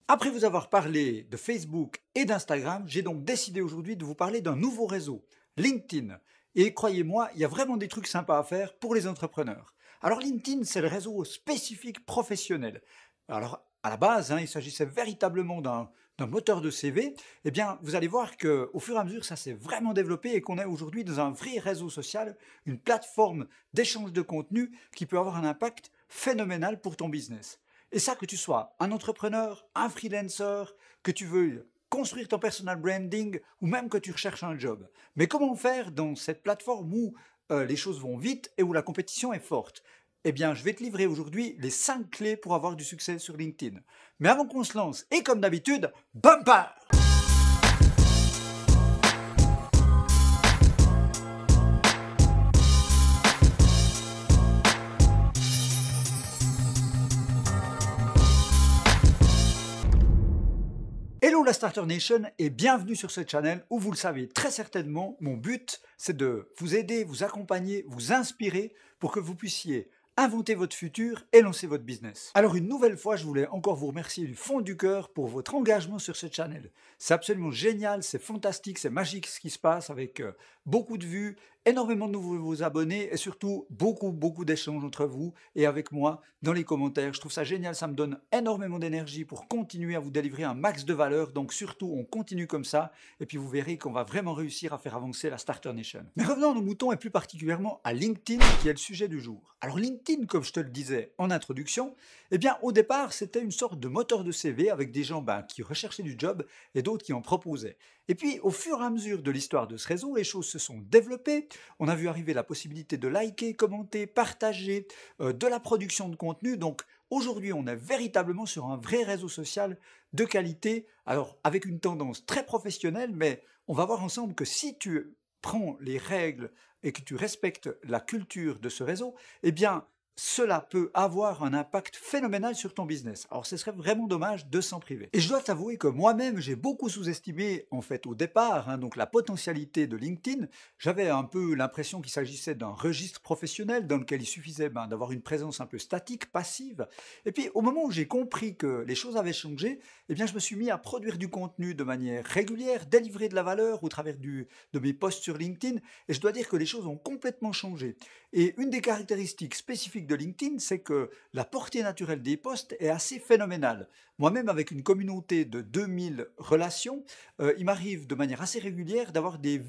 Après vous avoir parlé de Facebook et d'Instagram, j'ai donc décidé aujourd'hui de vous parler d'un nouveau réseau, LinkedIn. Et croyez-moi, il y a vraiment des trucs sympas à faire pour les entrepreneurs. Alors LinkedIn, c'est le réseau spécifique professionnel. Alors à la base, il s'agissait véritablement d'un moteur de CV. Eh bien, vous allez voir qu'au fur et à mesure, ça s'est vraiment développé et qu'on est aujourd'hui dans un vrai réseau social, une plateforme d'échange de contenu qui peut avoir un impact phénoménal pour ton business. Et ça, que tu sois un entrepreneur, un freelancer, que tu veux construire ton personal branding ou même que tu recherches un job. Mais comment faire dans cette plateforme où les choses vont vite et où la compétition est forte? Eh bien, je vais te livrer aujourd'hui les 5 clés pour avoir du succès sur LinkedIn. Mais avant qu'on se lance, et comme d'habitude, bumper! Hello la Starter Nation et bienvenue sur ce channel où vous le savez très certainement, mon but c'est de vous aider, vous accompagner, vous inspirer pour que vous puissiez inventer votre futur et lancer votre business. Alors une nouvelle fois, je voulais encore vous remercier du fond du cœur pour votre engagement sur ce channel. C'est absolument génial, c'est fantastique, c'est magique ce qui se passe avec beaucoup de vues, énormément de nouveaux abonnés et surtout beaucoup d'échanges entre vous et avec moi dans les commentaires. Je trouve ça génial, ça me donne énormément d'énergie pour continuer à vous délivrer un max de valeur. Donc surtout, on continue comme ça et puis vous verrez qu'on va vraiment réussir à faire avancer la Starter Nation. Mais revenons à nos moutons et plus particulièrement à LinkedIn qui est le sujet du jour. Alors LinkedIn, comme je te le disais en introduction, eh bien au départ c'était une sorte de moteur de CV avec des gens qui recherchaient du job et d'autres qui en proposaient. Et puis au fur et à mesure de l'histoire de ce réseau, les choses se sont développées. On a vu arriver la possibilité de liker, commenter, partager, de la production de contenu. Donc aujourd'hui, on est véritablement sur un vrai réseau social de qualité, alors avec une tendance très professionnelle, mais on va voir ensemble que si tu prends les règles et que tu respectes la culture de ce réseau, eh bien cela peut avoir un impact phénoménal sur ton business. Alors ce serait vraiment dommage de s'en priver. Et je dois t'avouer que moi-même, j'ai beaucoup sous-estimé en fait au départ donc la potentialité de LinkedIn. J'avais un peu l'impression qu'il s'agissait d'un registre professionnel dans lequel il suffisait d'avoir une présence un peu statique, passive. Et puis au moment où j'ai compris que les choses avaient changé, eh bien je me suis mis à produire du contenu de manière régulière, délivrer de la valeur au travers de mes posts sur LinkedIn. Et je dois dire que les choses ont complètement changé. Et une des caractéristiques spécifiques de LinkedIn, c'est que la portée naturelle des posts est assez phénoménale. Moi-même, avec une communauté de 2000 relations, il m'arrive de manière assez régulière d'avoir des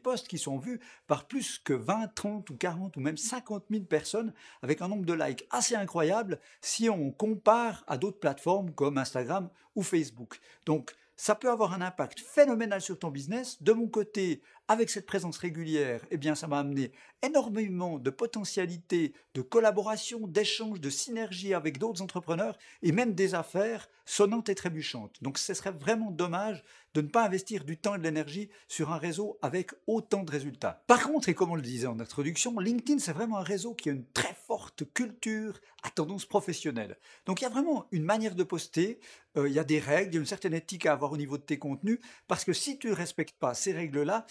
posts qui sont vus par plus que 20, 30 ou 40 ou même 50 000 personnes avec un nombre de likes assez incroyable si on compare à d'autres plateformes comme Instagram ou Facebook. Donc, ça peut avoir un impact phénoménal sur ton business. De mon côté, avec cette présence régulière, eh bien, ça m'a amené énormément de potentialités, de collaboration, d'échanges, de synergie avec d'autres entrepreneurs et même des affaires sonnantes et trébuchantes. Donc, ce serait vraiment dommage de ne pas investir du temps et de l'énergie sur un réseau avec autant de résultats. Par contre, et comme on le disait en introduction, LinkedIn, c'est vraiment un réseau qui a une très forte culture à tendance professionnelle. Donc, il y a vraiment une manière de poster, il y a des règles, il y a une certaine éthique à avoir au niveau de tes contenus, parce que si tu ne respectes pas ces règles-là,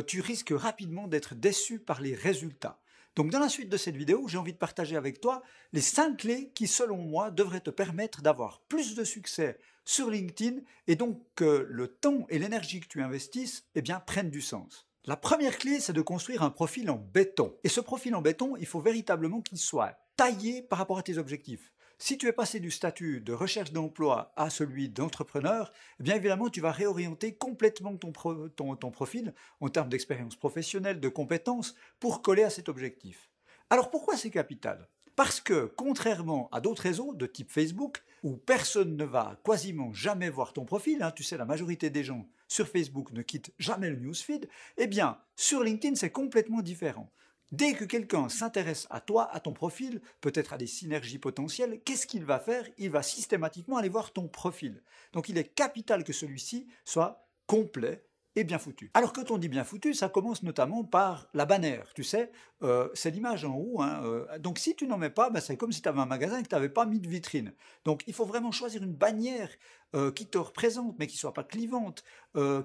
tu risques rapidement d'être déçu par les résultats. Donc dans la suite de cette vidéo, j'ai envie de partager avec toi les 5 clés qui, selon moi, devraient te permettre d'avoir plus de succès sur LinkedIn et donc que le temps et l'énergie que tu investisses prennent du sens. La première clé, c'est de construire un profil en béton. Et ce profil en béton, il faut véritablement qu'il soit taillé par rapport à tes objectifs. Si tu es passé du statut de recherche d'emploi à celui d'entrepreneur, eh bien évidemment, tu vas réorienter complètement ton profil en termes d'expérience professionnelle, de compétences, pour coller à cet objectif. Alors pourquoi c'est capital? Parce que, contrairement à d'autres réseaux de type Facebook, où personne ne va quasiment jamais voir ton profil, tu sais, la majorité des gens sur Facebook ne quittent jamais le newsfeed, eh bien, sur LinkedIn, c'est complètement différent. Dès que quelqu'un s'intéresse à toi, à ton profil, peut-être à des synergies potentielles, qu'est-ce qu'il va faire? Il va systématiquement aller voir ton profil. Donc il est capital que celui-ci soit complet et bien foutu. Alors quand on dit bien foutu, ça commence notamment par la bannière, tu sais, c'est l'image en haut, donc si tu n'en mets pas, c'est comme si tu avais un magasin et que tu n'avais pas mis de vitrine. Donc il faut vraiment choisir une bannière qui te représente, mais qui ne soit pas clivante,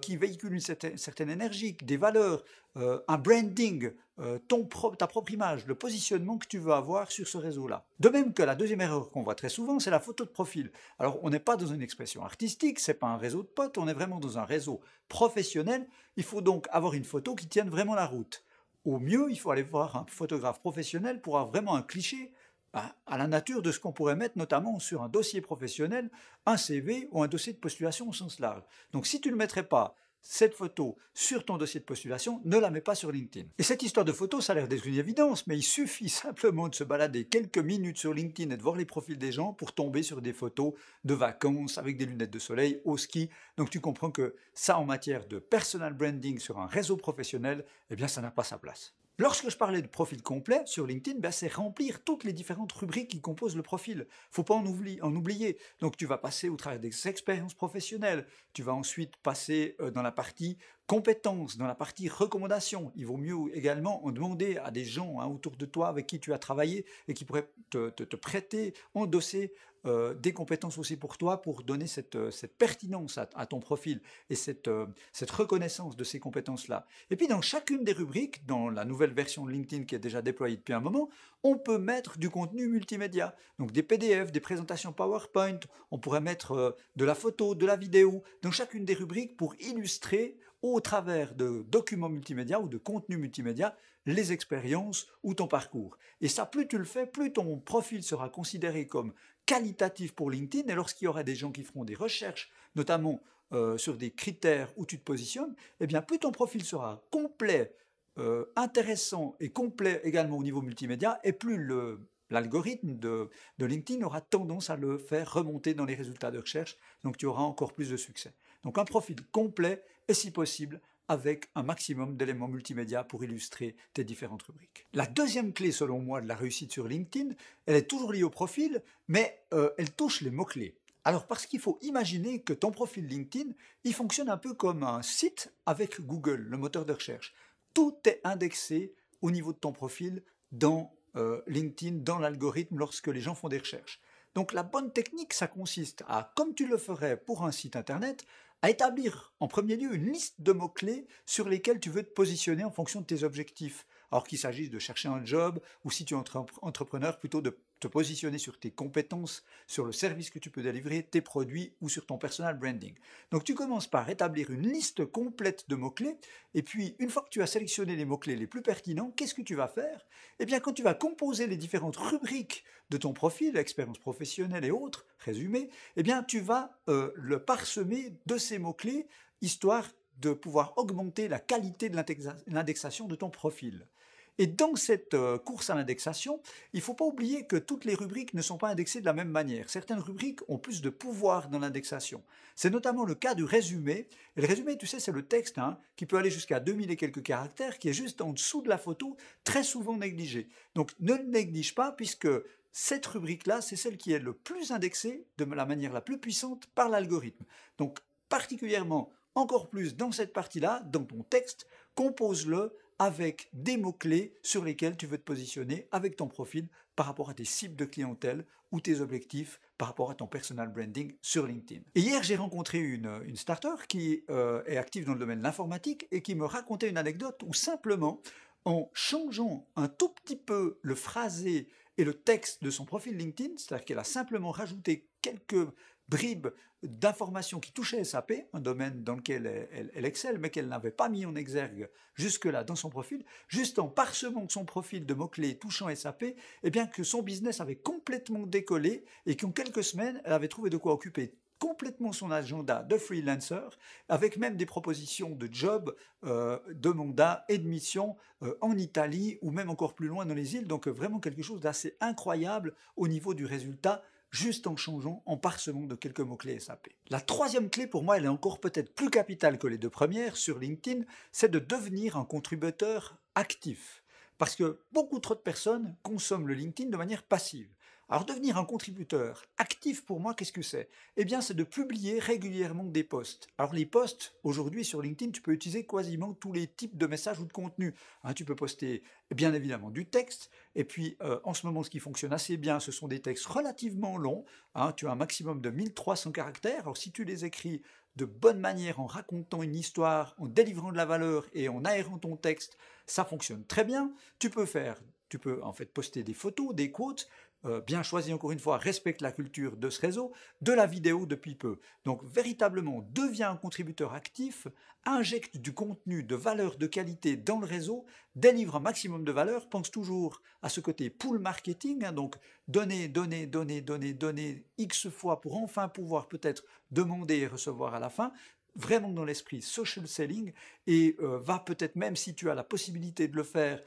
qui véhicule une certaine énergie, des valeurs, un branding ta propre image, le positionnement que tu veux avoir sur ce réseau-là. De même que la deuxième erreur qu'on voit très souvent, c'est la photo de profil. Alors, on n'est pas dans une expression artistique, c'est pas un réseau de potes, on est vraiment dans un réseau professionnel. Il faut donc avoir une photo qui tienne vraiment la route. Au mieux, il faut aller voir un photographe professionnel pour avoir vraiment un cliché à la nature de ce qu'on pourrait mettre notamment sur un dossier professionnel, un CV ou un dossier de postulation au sens large. Donc si tu ne mettrais pas cette photo sur ton dossier de postulation, ne la mets pas sur LinkedIn. Et cette histoire de photo, ça a l'air d'être une évidence, mais il suffit simplement de se balader quelques minutes sur LinkedIn et de voir les profils des gens pour tomber sur des photos de vacances avec des lunettes de soleil au ski. Donc tu comprends que ça, en matière de personal branding sur un réseau professionnel, eh bien ça n'a pas sa place. Lorsque je parlais de profil complet sur LinkedIn, c'est remplir toutes les différentes rubriques qui composent le profil. Faut pas en oublier. Donc tu vas passer au travers des expériences professionnelles, tu vas ensuite passer dans la partie compétences, dans la partie recommandations. Il vaut mieux également en demander à des gens autour de toi avec qui tu as travaillé et qui pourraient te prêter, endosser des compétences aussi pour toi, pour donner cette pertinence à ton profil et cette reconnaissance de ces compétences-là. Et puis dans chacune des rubriques, dans la nouvelle version de LinkedIn qui est déjà déployée depuis un moment, on peut mettre du contenu multimédia, donc des PDF, des présentations PowerPoint, on pourrait mettre de la photo, de la vidéo, dans chacune des rubriques pour illustrer au travers de documents multimédia ou de contenu multimédia les expériences ou ton parcours. Et ça, plus tu le fais, plus ton profil sera considéré comme qualitatif pour LinkedIn, et lorsqu'il y aura des gens qui feront des recherches, notamment sur des critères où tu te positionnes, eh bien plus ton profil sera complet, intéressant et complet également au niveau multimédia, et plus l'algorithme de LinkedIn aura tendance à le faire remonter dans les résultats de recherche, donc tu auras encore plus de succès. Donc un profil complet et si possible avec un maximum d'éléments multimédia pour illustrer tes différentes rubriques. La deuxième clé, selon moi, de la réussite sur LinkedIn, elle est toujours liée au profil, mais elle touche les mots-clés. Alors, parce qu'il faut imaginer que ton profil LinkedIn, il fonctionne un peu comme un site avec Google, le moteur de recherche. Tout est indexé au niveau de ton profil dans LinkedIn, dans l'algorithme, lorsque les gens font des recherches. Donc la bonne technique, ça consiste à, comme tu le ferais pour un site internet, à établir en premier lieu une liste de mots-clés sur lesquels tu veux te positionner en fonction de tes objectifs. Alors qu'il s'agisse de chercher un job ou si tu es entrepreneur, plutôt de te positionner sur tes compétences, sur le service que tu peux délivrer, tes produits ou sur ton personal branding. Donc tu commences par établir une liste complète de mots-clés et puis une fois que tu as sélectionné les mots-clés les plus pertinents, qu'est-ce que tu vas faire? Eh bien quand tu vas composer les différentes rubriques de ton profil, expérience professionnelle et autres, résumé, eh bien tu vas le parsemer de ces mots-clés, histoire de pouvoir augmenter la qualité de l'indexation de ton profil. Et dans cette course à l'indexation, il ne faut pas oublier que toutes les rubriques ne sont pas indexées de la même manière. Certaines rubriques ont plus de pouvoir dans l'indexation. C'est notamment le cas du résumé. Et le résumé, tu sais, c'est le texte qui peut aller jusqu'à 2000 et quelques caractères, qui est juste en dessous de la photo, très souvent négligé. Donc ne le néglige pas, puisque cette rubrique-là, c'est celle qui est le plus indexée de la manière la plus puissante par l'algorithme. Donc particulièrement, encore plus dans cette partie-là, dans ton texte, compose-le avec des mots-clés sur lesquels tu veux te positionner avec ton profil par rapport à tes cibles de clientèle ou tes objectifs par rapport à ton personal branding sur LinkedIn. Et hier, j'ai rencontré une starter qui est active dans le domaine de l'informatique et qui me racontait une anecdote où simplement, en changeant un tout petit peu le phrasé et le texte de son profil LinkedIn, c'est-à-dire qu'elle a simplement rajouté quelques bribes d'informations qui touchaient SAP, un domaine dans lequel elle excelle, mais qu'elle n'avait pas mis en exergue jusque-là dans son profil, juste en parsemant son profil de mots-clés touchant SAP, eh bien que son business avait complètement décollé et qu'en quelques semaines, elle avait trouvé de quoi occuper complètement son agenda de freelancer, avec même des propositions de jobs, de mandats et de missions en Italie ou même encore plus loin dans les îles. Donc vraiment quelque chose d'assez incroyable au niveau du résultat, juste en changeant, en parsemant de quelques mots-clés SAP. La troisième clé, pour moi, elle est encore peut-être plus capitale que les deux premières sur LinkedIn, c'est de devenir un contributeur actif. Parce que beaucoup trop de personnes consomment le LinkedIn de manière passive. Alors devenir un contributeur actif pour moi, qu'est-ce que c'est? Eh bien c'est de publier régulièrement des posts. Alors les posts, aujourd'hui sur LinkedIn, tu peux utiliser quasiment tous les types de messages ou de contenus. Hein, tu peux poster bien évidemment du texte, et puis en ce moment ce qui fonctionne assez bien, ce sont des textes relativement longs. Hein, tu as un maximum de 1300 caractères, alors si tu les écris de bonne manière en racontant une histoire, en délivrant de la valeur et en aérant ton texte, ça fonctionne très bien. Tu peux en fait poster des photos, des quotes, bien choisi encore une fois, respecte la culture de ce réseau, de la vidéo depuis peu. Donc véritablement, deviens un contributeur actif, injecte du contenu de valeur de qualité dans le réseau, délivre un maximum de valeur, pense toujours à ce côté pull marketing, hein, donc donner, donner, donner, donner, donner X fois pour enfin pouvoir peut-être demander et recevoir à la fin, vraiment dans l'esprit social selling, et va peut-être même si tu as la possibilité de le faire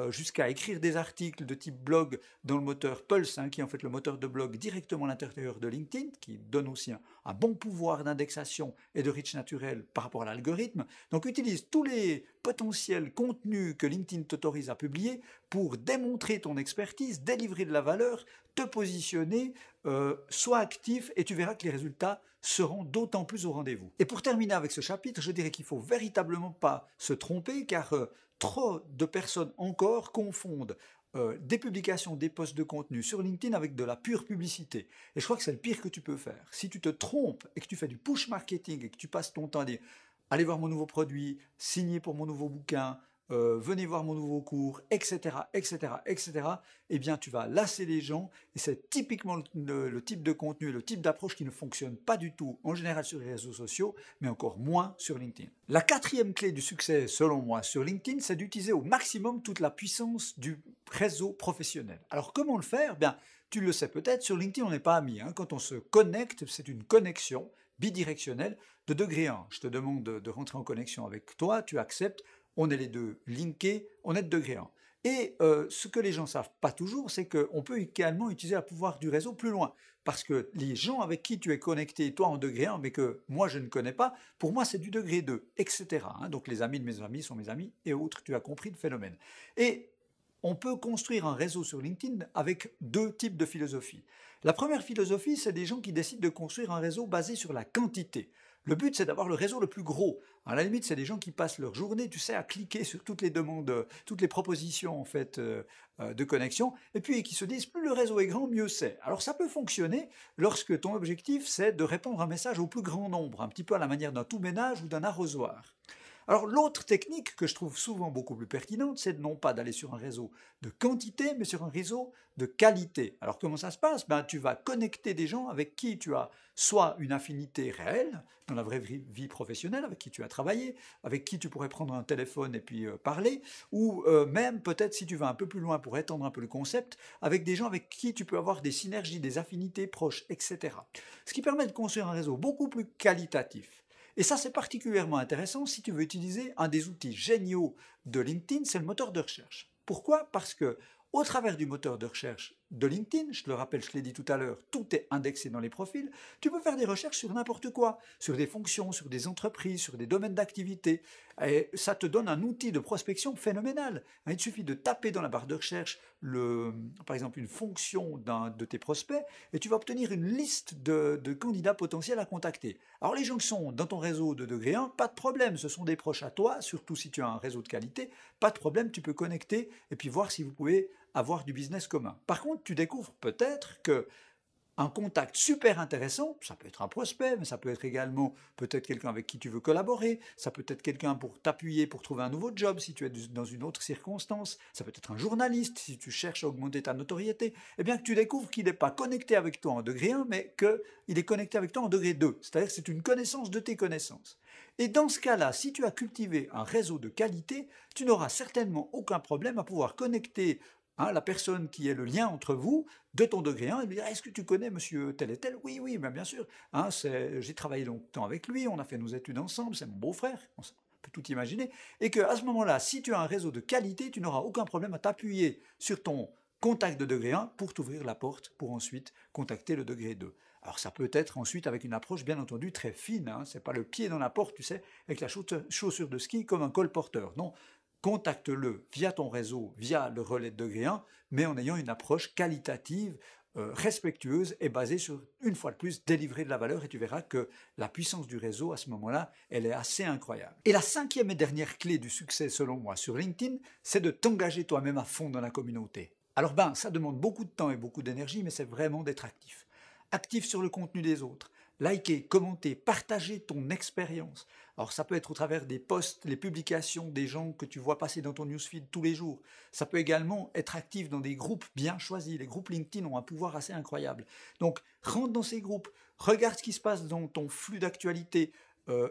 jusqu'à écrire des articles de type blog dans le moteur Pulse, hein, qui est en fait le moteur de blog directement à l'intérieur de LinkedIn, qui donne aussi un bon pouvoir d'indexation et de reach naturel par rapport à l'algorithme. Donc utilise tous les potentiels contenus que LinkedIn t'autorise à publier pour démontrer ton expertise, délivrer de la valeur, te positionner, sois actif et tu verras que les résultats seront d'autant plus au rendez-vous. Et pour terminer avec ce chapitre, je dirais qu'il ne faut véritablement pas se tromper car trop de personnes encore confondent des publications, des posts de contenu sur LinkedIn avec de la pure publicité. Et je crois que c'est le pire que tu peux faire. Si tu te trompes et que tu fais du push marketing et que tu passes ton temps à dire allez voir mon nouveau produit, signez pour mon nouveau bouquin, venez voir mon nouveau cours, etc., etc., etc., eh bien tu vas lasser les gens et c'est typiquement le type de contenu, le type d'approche qui ne fonctionne pas du tout en général sur les réseaux sociaux, mais encore moins sur LinkedIn. La quatrième clé du succès, selon moi, sur LinkedIn, c'est d'utiliser au maximum toute la puissance du réseau professionnel. Alors comment le faire? Bien, tu le sais peut-être, sur LinkedIn on n'est pas amis. Hein. Quand on se connecte, c'est une connexion bidirectionnelle de degré 1. Je te demande de rentrer en connexion avec toi, tu acceptes, on est les deux linkés, on est de degré 1. Et ce que les gens ne savent pas toujours, c'est qu'on peut également utiliser le pouvoir du réseau plus loin. Parce que les gens avec qui tu es connecté, toi en degré 1, mais que moi je ne connais pas, pour moi c'est du degré 2, etc. Hein. Donc les amis de mes amis sont mes amis et autres, tu as compris le phénomène. Et on peut construire un réseau sur LinkedIn avec deux types de philosophies. La première philosophie, c'est des gens qui décident de construire un réseau basé sur la quantité. Le but, c'est d'avoir le réseau le plus gros. À la limite, c'est des gens qui passent leur journée, tu sais, à cliquer sur toutes les demandes, toutes les propositions en fait de connexion, et puis qui se disent plus le réseau est grand, mieux c'est. Alors ça peut fonctionner lorsque ton objectif, c'est de répondre un message au plus grand nombre, un petit peu à la manière d'un tout-ménage ou d'un arrosoir. Alors l'autre technique que je trouve souvent beaucoup plus pertinente, c'est non pas d'aller sur un réseau de quantité, mais sur un réseau de qualité. Alors comment ça se passe? Ben, tu vas connecter des gens avec qui tu as soit une affinité réelle, dans la vraie vie professionnelle, avec qui tu as travaillé, avec qui tu pourrais prendre un téléphone et puis parler, ou même peut-être si tu vas un peu plus loin pour étendre un peu le concept, avec des gens avec qui tu peux avoir des synergies, des affinités proches, etc. Ce qui permet de construire un réseau beaucoup plus qualitatif. Et ça, c'est particulièrement intéressant si tu veux utiliser un des outils géniaux de LinkedIn, c'est le moteur de recherche. Pourquoi? Parce que au travers du moteur de recherche de LinkedIn, je te le rappelle, je l'ai dit tout à l'heure, tout est indexé dans les profils, tu peux faire des recherches sur n'importe quoi, sur des fonctions, sur des entreprises, sur des domaines d'activité, et ça te donne un outil de prospection phénoménal. Il te suffit de taper dans la barre de recherche, par exemple, une fonction d'un de tes prospects, et tu vas obtenir une liste de candidats potentiels à contacter. Alors les gens qui sont dans ton réseau de degré 1, pas de problème, ce sont des proches à toi, surtout si tu as un réseau de qualité, pas de problème, tu peux connecter et puis voir si vous pouvez avoir du business commun. Par contre, tu découvres peut-être que un contact super intéressant, ça peut être un prospect, mais ça peut être également peut-être quelqu'un avec qui tu veux collaborer, ça peut être quelqu'un pour t'appuyer pour trouver un nouveau job si tu es dans une autre circonstance, ça peut être un journaliste si tu cherches à augmenter ta notoriété, et bien que tu découvres qu'il n'est pas connecté avec toi en degré 1, mais qu'il est connecté avec toi en degré 2, c'est-à-dire que c'est une connaissance de tes connaissances. Et dans ce cas-là, si tu as cultivé un réseau de qualité, tu n'auras certainement aucun problème à pouvoir connecter la personne qui est le lien entre vous, de ton degré 1, et lui dire, est-ce que tu connais monsieur tel et tel? Oui, oui, bien sûr. J'ai travaillé longtemps avec lui, on a fait nos études ensemble, c'est mon beau-frère. On peut tout imaginer. Et qu'à ce moment-là, si tu as un réseau de qualité, tu n'auras aucun problème à t'appuyer sur ton contact de degré 1 pour t'ouvrir la porte, pour ensuite contacter le degré 2. Alors ça peut être ensuite avec une approche bien entendu très fine, c'est pas le pied dans la porte, tu sais, avec la chaussure de ski comme un colporteur. Non, contacte-le via ton réseau, via le relais de degré 1, mais en ayant une approche qualitative respectueuse et basée sur, une fois de plus, délivrer de la valeur, et tu verras que la puissance du réseau à ce moment-là, elle est assez incroyable. Et la cinquième et dernière clé du succès selon moi sur LinkedIn, c'est de t'engager toi-même à fond dans la communauté. Alors ça demande beaucoup de temps et beaucoup d'énergie, mais c'est vraiment d'être actif. Actif sur le contenu des autres. Liker, commenter, partager ton expérience. Alors ça peut être au travers des posts, les publications des gens que tu vois passer dans ton newsfeed tous les jours. Ça peut également être actif dans des groupes bien choisis. Les groupes LinkedIn ont un pouvoir assez incroyable. Donc rentre dans ces groupes, regarde ce qui se passe dans ton flux d'actualité,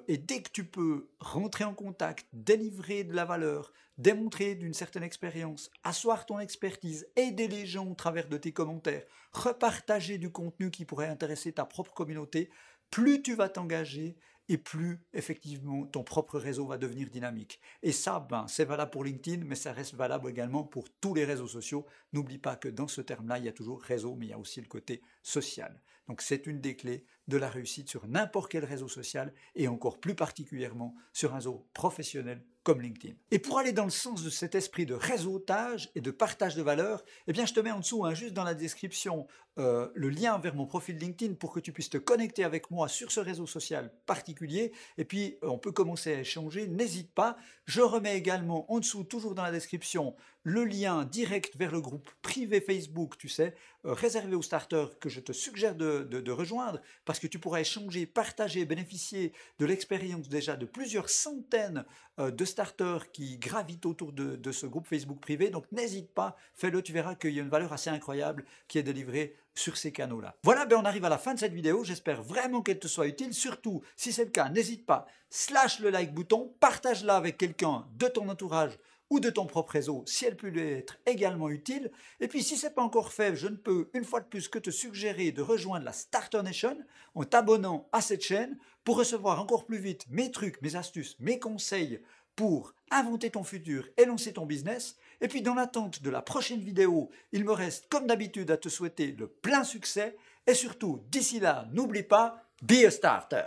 et dès que tu peux rentrer en contact, délivrer de la valeur, démontrer d'une certaine expérience, asseoir ton expertise, aider les gens au travers de tes commentaires, repartager du contenu qui pourrait intéresser ta propre communauté, plus tu vas t'engager et plus effectivement ton propre réseau va devenir dynamique. Et ça, c'est valable pour LinkedIn, mais ça reste valable également pour tous les réseaux sociaux. N'oublie pas que dans ce terme-là, il y a toujours réseau, mais il y a aussi le côté social. Donc c'est une des clés de la réussite sur n'importe quel réseau social et encore plus particulièrement sur un réseau professionnel comme LinkedIn. Et pour aller dans le sens de cet esprit de réseautage et de partage de valeur, eh bien je te mets en dessous, juste dans la description, le lien vers mon profil LinkedIn pour que tu puisses te connecter avec moi sur ce réseau social particulier. Et puis on peut commencer à échanger, n'hésite pas. Je remets également en dessous, toujours dans la description, le lien direct vers le groupe privé Facebook, tu sais, réservé aux starters que je te suggère de rejoindre, parce que tu pourras échanger, partager, bénéficier de l'expérience déjà de plusieurs centaines de starters qui gravitent autour de ce groupe Facebook privé. Donc n'hésite pas, fais-le, tu verras qu'il y a une valeur assez incroyable qui est délivrée sur ces canaux-là. Voilà, on arrive à la fin de cette vidéo, j'espère vraiment qu'elle te soit utile. Surtout, si c'est le cas, n'hésite pas, slash le like bouton, partage-la avec quelqu'un de ton entourage ou de ton propre réseau si elle peut lui être également utile. Et puis si ce n'est pas encore fait, je ne peux une fois de plus que te suggérer de rejoindre la Starter Nation en t'abonnant à cette chaîne pour recevoir encore plus vite mes trucs, mes astuces, mes conseils pour inventer ton futur et lancer ton business. Et puis dans l'attente de la prochaine vidéo, il me reste comme d'habitude à te souhaiter le plein succès et surtout d'ici là, n'oublie pas, be a starter.